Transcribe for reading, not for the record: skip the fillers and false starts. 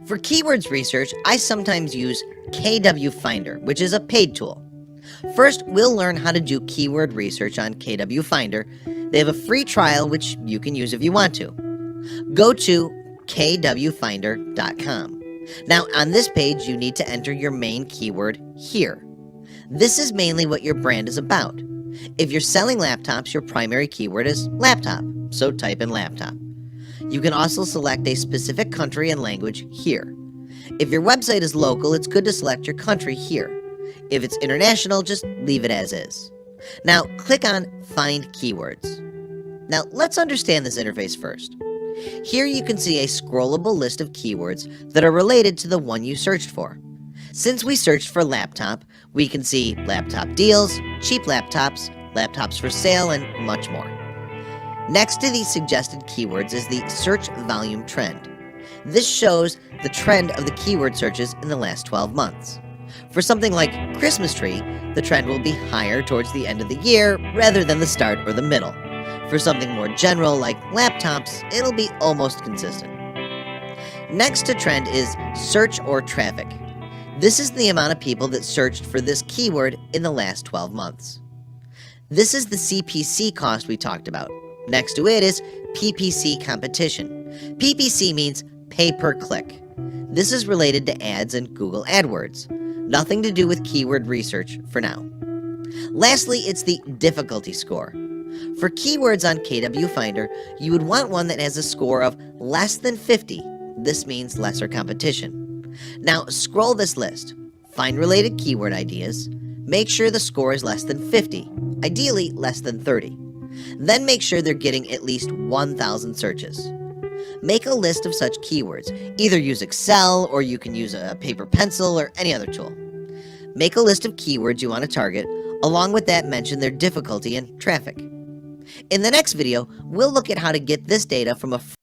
For keywords research, I sometimes use KW Finder, which is a paid tool. First, we'll learn how to do keyword research on KW Finder. They have a free trial, which you can use if you want to. Go to kwfinder.com. Now, on this page, you need to enter your main keyword here. This is mainly what your brand is about. If you're selling laptops, your primary keyword is laptop, so type in laptop. You can also select a specific country and language here. If your website is local, it's good to select your country here. If it's international, just leave it as is. Now, click on Find Keywords. Now, let's understand this interface first. Here you can see a scrollable list of keywords that are related to the one you searched for. Since we searched for laptop, we can see laptop deals, cheap laptops, laptops for sale, and much more. Next to these suggested keywords is the search volume trend. This shows the trend of the keyword searches in the last 12 months. For something like Christmas tree, the trend will be higher towards the end of the year rather than the start or the middle. For something more general like laptops, it'll be almost consistent. Next to trend is search or traffic. This is the amount of people that searched for this keyword in the last 12 months. This is the CPC cost we talked about. Next to it is PPC competition. PPC means pay per click. This is related to ads and Google AdWords. Nothing to do with keyword research for now. Lastly, it's the difficulty score. For keywords on KW Finder, you would want one that has a score of less than 50. This means lesser competition. Now, scroll this list. Find related keyword ideas. Make sure the score is less than 50, ideally less than 30. Then make sure they're getting at least 1,000 searches. Make a list of such keywords. Either use Excel or you can use a paper pencil or any other tool. Make a list of keywords you want to target. Along with that, mention their difficulty and traffic. In the next video, we'll look at how to get this data from a